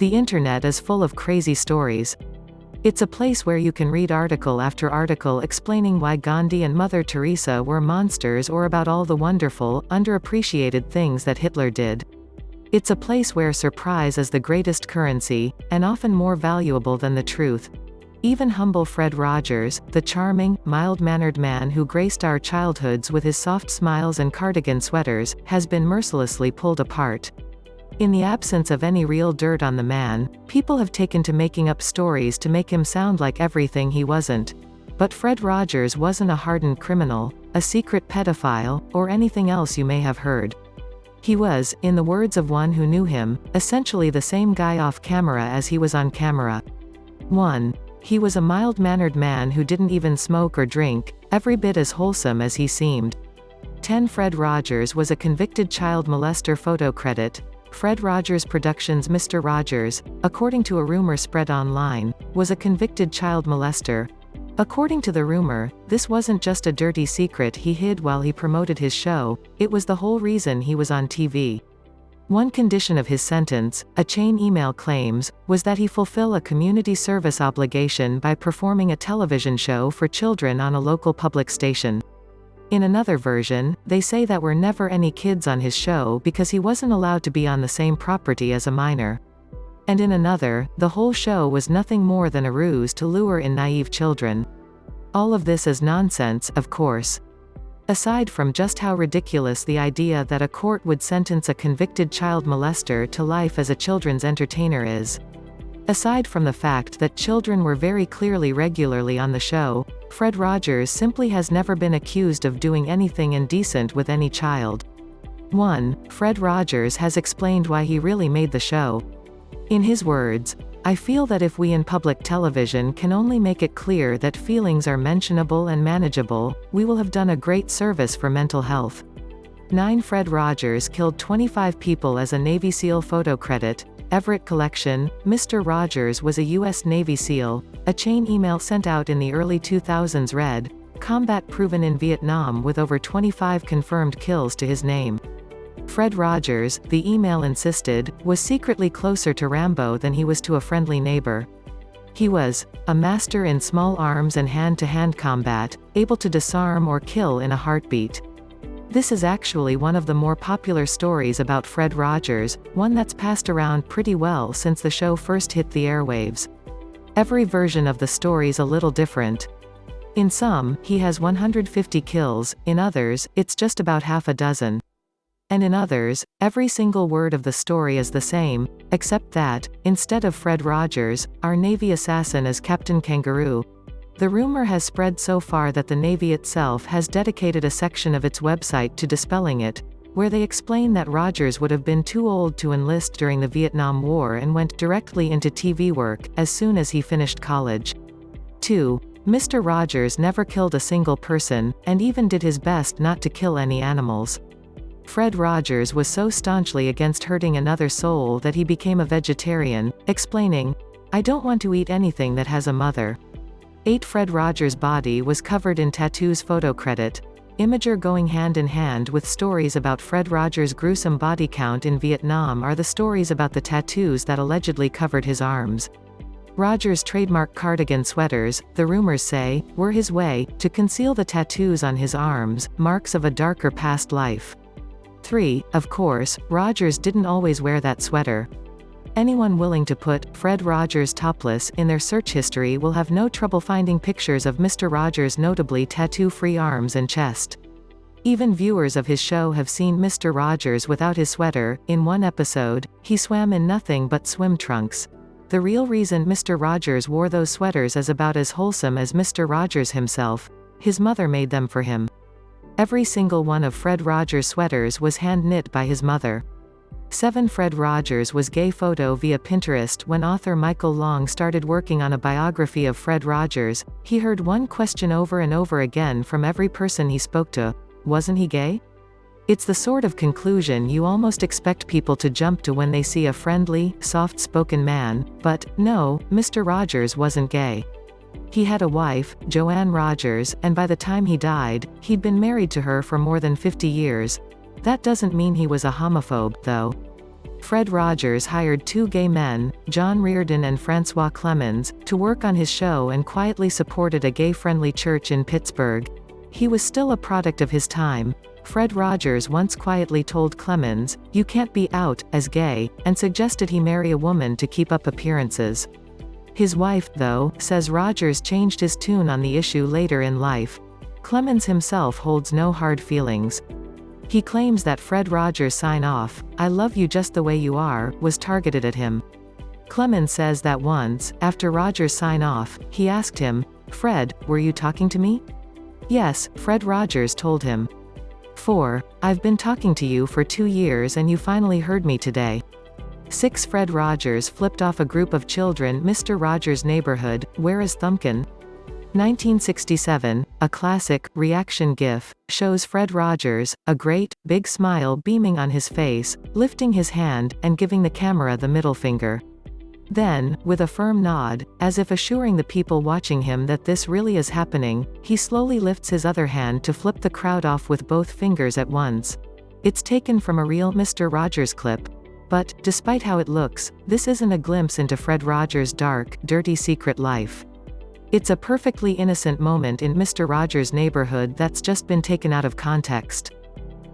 The internet is full of crazy stories. It's a place where you can read article after article explaining why Gandhi and Mother Teresa were monsters or about all the wonderful, underappreciated things that Hitler did. It's a place where surprise is the greatest currency, and often more valuable than the truth. Even humble Fred Rogers, the charming, mild-mannered man who graced our childhoods with his soft smiles and cardigan sweaters, has been mercilessly pulled apart. In the absence of any real dirt on the man, people have taken to making up stories to make him sound like everything he wasn't. But Fred Rogers wasn't a hardened criminal, a secret pedophile, or anything else you may have heard. He was, in the words of one who knew him, essentially the same guy off camera as he was on camera. 1. He was a mild-mannered man who didn't even smoke or drink, every bit as wholesome as he seemed. 10. Fred Rogers was a convicted child molester. Photo credit. Fred Rogers Productions. Mr. Rogers, according to a rumor spread online, was a convicted child molester. According to the rumor, this wasn't just a dirty secret he hid while he promoted his show, it was the whole reason he was on TV. One condition of his sentence, a chain email claims, was that he fulfill a community service obligation by performing a television show for children on a local public station. In another version, they say that were never any kids on his show because he wasn't allowed to be on the same property as a minor. And in another, the whole show was nothing more than a ruse to lure in naive children. All of this is nonsense, of course. Aside from just how ridiculous the idea that a court would sentence a convicted child molester to life as a children's entertainer is. Aside from the fact that children were very clearly regularly on the show, Fred Rogers simply has never been accused of doing anything indecent with any child. 1. Fred Rogers has explained why he really made the show. In his words, "I feel that if we in public television can only make it clear that feelings are mentionable and manageable, we will have done a great service for mental health." 9. Fred Rogers killed 25 people as a Navy SEAL. Photo credit. Everett Collection. Mr. Rogers was a U.S. Navy SEAL. A chain email sent out in the early 2000s read, "Combat proven in Vietnam with over 25 confirmed kills to his name." Fred Rogers, the email insisted, was secretly closer to Rambo than he was to a friendly neighbor. He was a master in small arms and hand-to-hand combat, able to disarm or kill in a heartbeat. This is actually one of the more popular stories about Fred Rogers, one that's passed around pretty well since the show first hit the airwaves. Every version of the story's a little different. In some, he has 150 kills, in others, it's just about half a dozen. And in others, every single word of the story is the same, except that, instead of Fred Rogers, our Navy assassin is Captain Kangaroo. The rumor has spread so far that the Navy itself has dedicated a section of its website to dispelling it, where they explain that Rogers would have been too old to enlist during the Vietnam War and went directly into TV work as soon as he finished college. 2. Mr. Rogers never killed a single person, and even did his best not to kill any animals. Fred Rogers was so staunchly against hurting another soul that he became a vegetarian, explaining, "I don't want to eat anything that has a mother." 8. Fred Rogers' body was covered in tattoos. Photo credit. Imager. Going hand in hand with stories about Fred Rogers' gruesome body count in Vietnam are the stories about the tattoos that allegedly covered his arms. Rogers' trademark cardigan sweaters, the rumors say, were his way to conceal the tattoos on his arms, marks of a darker past life. 3. Of course, Rogers didn't always wear that sweater. Anyone willing to put Fred Rogers topless in their search history will have no trouble finding pictures of Mr. Rogers' notably tattoo-free arms and chest. Even viewers of his show have seen Mr. Rogers without his sweater. In one episode, he swam in nothing but swim trunks. The real reason Mr. Rogers wore those sweaters is about as wholesome as Mr. Rogers himself. His mother made them for him. Every single one of Fred Rogers' sweaters was hand-knit by his mother. 7. Fred Rogers was gay. Photo via Pinterest. When author Michael Long started working on a biography of Fred Rogers, he heard one question over and over again from every person he spoke to: wasn't he gay? It's the sort of conclusion you almost expect people to jump to when they see a friendly, soft-spoken man, but, no, Mr. Rogers wasn't gay. He had a wife, Joanne Rogers, and by the time he died, he'd been married to her for more than 50 years. That doesn't mean he was a homophobe, though. Fred Rogers hired two gay men, John Reardon and Francois Clemens, to work on his show and quietly supported a gay-friendly church in Pittsburgh. He was still a product of his time. Fred Rogers once quietly told Clemens, "You can't be out as gay," and suggested he marry a woman to keep up appearances. His wife, though, says Rogers changed his tune on the issue later in life. Clemens himself holds no hard feelings. He claims that Fred Rogers' sign-off, "I love you just the way you are," was targeted at him. Clemens says that once, after Rogers' sign-off, he asked him, "Fred, were you talking to me?" "Yes," Fred Rogers told him. 4. "I've been talking to you for 2 years and you finally heard me today." 6. Fred Rogers flipped off a group of children. Mr. Rogers' Neighborhood, Where is Thumbkin? 1967, a classic, reaction GIF, shows Fred Rogers, a great, big smile beaming on his face, lifting his hand, and giving the camera the middle finger. Then, with a firm nod, as if assuring the people watching him that this really is happening, he slowly lifts his other hand to flip the crowd off with both fingers at once. It's taken from a real Mr. Rogers clip. But, despite how it looks, this isn't a glimpse into Fred Rogers' dark, dirty secret life. It's a perfectly innocent moment in Mr. Rogers' Neighborhood that's just been taken out of context.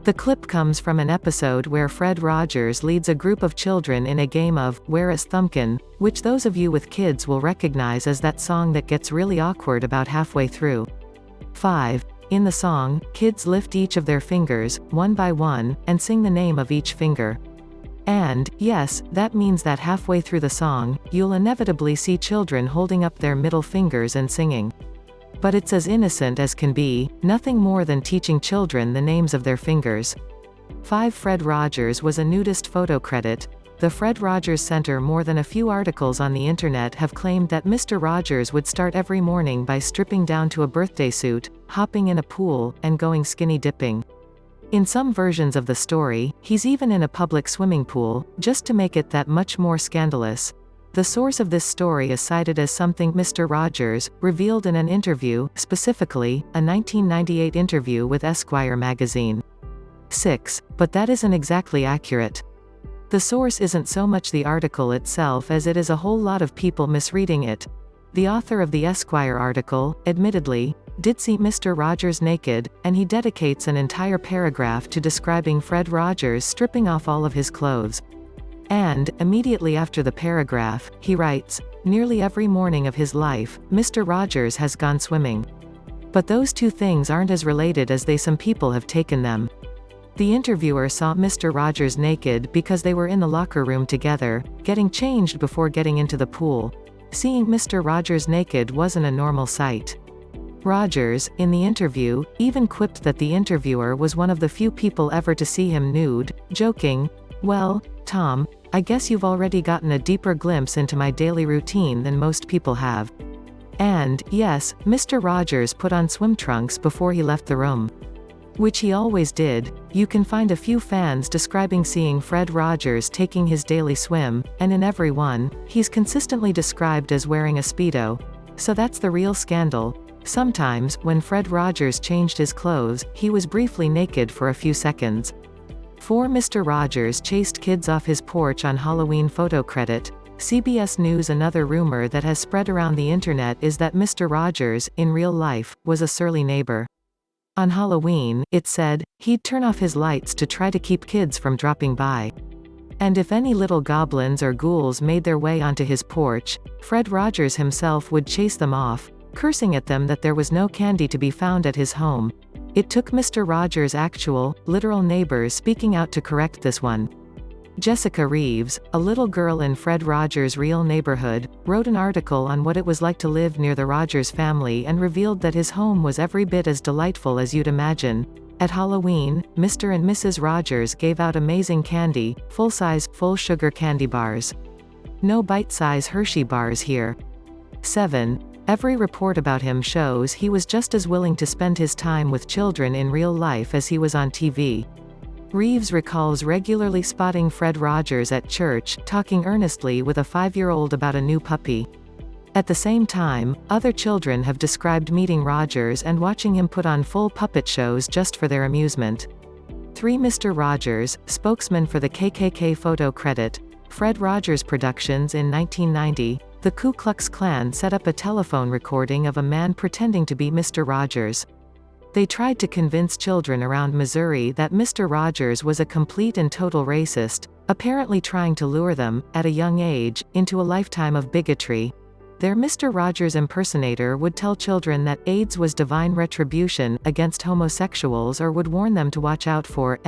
The clip comes from an episode where Fred Rogers leads a group of children in a game of Where is Thumbkin, which those of you with kids will recognize as that song that gets really awkward about halfway through. 5. In the song, kids lift each of their fingers, one by one, and sing the name of each finger. And, yes, that means that halfway through the song, you'll inevitably see children holding up their middle fingers and singing. But it's as innocent as can be, nothing more than teaching children the names of their fingers. 5. Fred Rogers was a nudist photo credit. The Fred Rogers Center. More than a few articles on the internet have claimed that Mr. Rogers would start every morning by stripping down to a birthday suit, hopping in a pool, and going skinny dipping. In some versions of the story, he's even in a public swimming pool, just to make it that much more scandalous. The source of this story is cited as something Mr. Rogers revealed in an interview, specifically, a 1998 interview with Esquire magazine. 6. But that isn't exactly accurate. The source isn't so much the article itself as it is a whole lot of people misreading it. The author of the Esquire article, admittedly, did see Mr. Rogers naked, and he dedicates an entire paragraph to describing Fred Rogers stripping off all of his clothes. And, immediately after the paragraph, he writes, "Nearly every morning of his life, Mr. Rogers has gone swimming." But those two things aren't as related as some people have taken them. The interviewer saw Mr. Rogers naked because they were in the locker room together, getting changed before getting into the pool. Seeing Mr. Rogers naked wasn't a normal sight. Rogers, in the interview, even quipped that the interviewer was one of the few people ever to see him nude, joking, "Well, Tom, I guess you've already gotten a deeper glimpse into my daily routine than most people have." And, yes, Mr. Rogers put on swim trunks before he left the room. Which he always did. You can find a few fans describing seeing Fred Rogers taking his daily swim, and in every one, he's consistently described as wearing a Speedo. So that's the real scandal. Sometimes, when Fred Rogers changed his clothes, he was briefly naked for a few seconds. 4. Mr. Rogers chased kids off his porch on Halloween. Photo credit. CBS News. Another rumor that has spread around the internet is that Mr. Rogers, in real life, was a surly neighbor. On Halloween, it said, he'd turn off his lights to try to keep kids from dropping by. And if any little goblins or ghouls made their way onto his porch, Fred Rogers himself would chase them off, cursing at them that there was no candy to be found at his home. It took Mr. Rogers' actual, literal neighbors speaking out to correct this one. Jessica Reeves, a little girl in Fred Rogers' real neighborhood, wrote an article on what it was like to live near the Rogers family and revealed that his home was every bit as delightful as you'd imagine. At Halloween, Mr. and Mrs. Rogers gave out amazing candy, full-size, full-sugar candy bars. No bite-size Hershey bars here. 7. Every report about him shows he was just as willing to spend his time with children in real life as he was on TV. Reeves recalls regularly spotting Fred Rogers at church, talking earnestly with a 5-year-old about a new puppy. At the same time, other children have described meeting Rogers and watching him put on full puppet shows just for their amusement. 3. Mr. Rogers, spokesman for the KKK photo credit. Fred Rogers Productions. In 1990, the Ku Klux Klan set up a telephone recording of a man pretending to be Mr. Rogers. They tried to convince children around Missouri that Mr. Rogers was a complete and total racist, apparently trying to lure them, at a young age, into a lifetime of bigotry. Their Mr. Rogers impersonator would tell children that AIDS was divine retribution against homosexuals, or would warn them to watch out for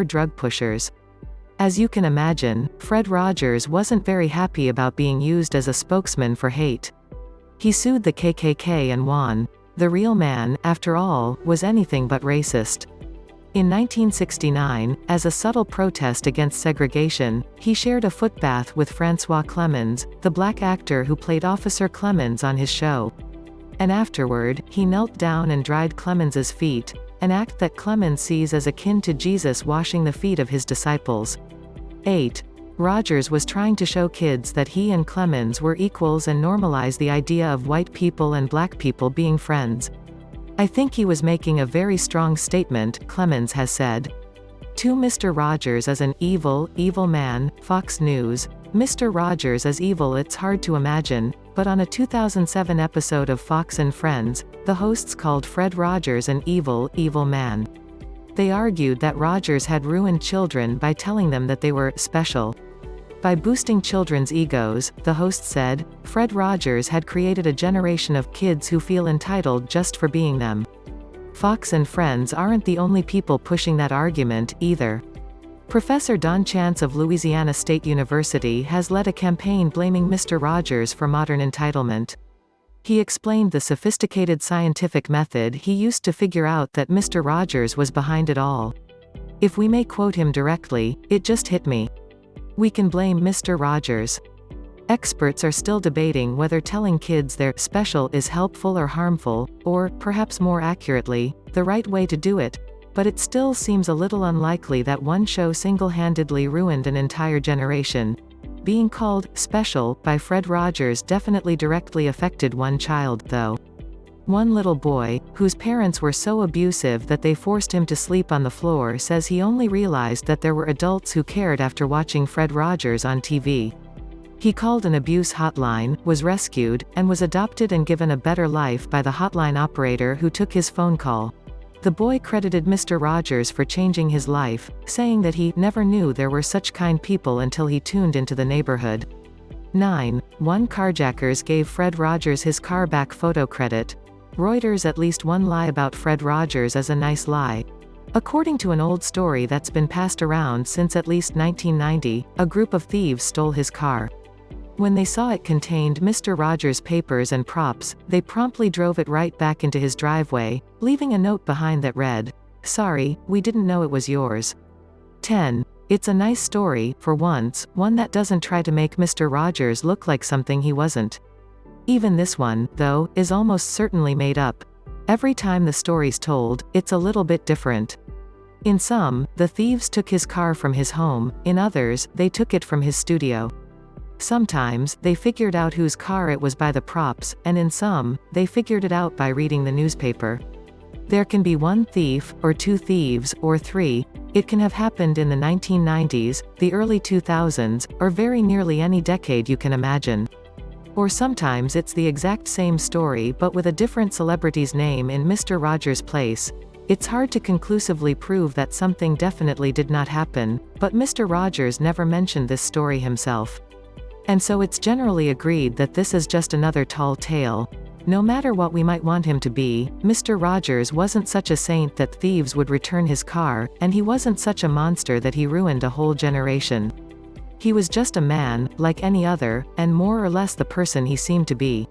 drug pushers. As you can imagine, Fred Rogers wasn't very happy about being used as a spokesman for hate. He sued the KKK and won. The real man, after all, was anything but racist. In 1969, as a subtle protest against segregation, he shared a footbath with Francois Clemens, the black actor who played Officer Clemens on his show. And afterward, he knelt down and dried Clemens's feet, an act that Clemens sees as akin to Jesus washing the feet of his disciples. 8. Rogers was trying to show kids that he and Clemens were equals and normalize the idea of white people and black people being friends. I think he was making a very strong statement, Clemens has said. 2. Mr. Rogers is an evil man. Fox News. Mr. Rogers is evil. It's hard to imagine, but on a 2007 episode of Fox and Friends, the hosts called Fred Rogers an evil man. They argued that Rogers had ruined children by telling them that they were special. By boosting children's egos, the host said, Fred Rogers had created a generation of kids who feel entitled just for being them. Fox and Friends aren't the only people pushing that argument, either. Professor Don Chance of Louisiana State University has led a campaign blaming Mr. Rogers for modern entitlement. He explained the sophisticated scientific method he used to figure out that Mr. Rogers was behind it all. If we may quote him directly, "It just hit me. We can blame Mr. Rogers." Experts are still debating whether telling kids they're special is helpful or harmful, or, perhaps more accurately, the right way to do it, but it still seems a little unlikely that one show single-handedly ruined an entire generation. Being called special by Fred Rogers definitely directly affected one child, though. One little boy, whose parents were so abusive that they forced him to sleep on the floor, says he only realized that there were adults who cared after watching Fred Rogers on TV. He called an abuse hotline, was rescued, and was adopted and given a better life by the hotline operator who took his phone call. The boy credited Mr. Rogers for changing his life, saying that he never knew there were such kind people until he tuned into the neighborhood. 9. One carjackers gave Fred Rogers his car back photo credit. Reuters. At least one lie about Fred Rogers is a nice lie. According to an old story that's been passed around since at least 1990, a group of thieves stole his car. When they saw it contained Mr. Rogers' papers and props, they promptly drove it right back into his driveway, leaving a note behind that read, "Sorry, we didn't know it was yours." 10. It's a nice story, for once, one that doesn't try to make Mr. Rogers look like something he wasn't. Even this one, though, is almost certainly made up. Every time the story's told, it's a little bit different. In some, the thieves took his car from his home, in others, they took it from his studio. Sometimes, they figured out whose car it was by the props, and in some, they figured it out by reading the newspaper. There can be one thief, or two thieves, or three. It can have happened in the 1990s, the early 2000s, or very nearly any decade you can imagine. Or sometimes it's the exact same story but with a different celebrity's name in Mr. Rogers' place. It's hard to conclusively prove that something definitely did not happen, but Mr. Rogers never mentioned this story himself. And so it's generally agreed that this is just another tall tale. No matter what we might want him to be, Mr. Rogers wasn't such a saint that thieves would return his car, and he wasn't such a monster that he ruined a whole generation. He was just a man, like any other, and more or less the person he seemed to be.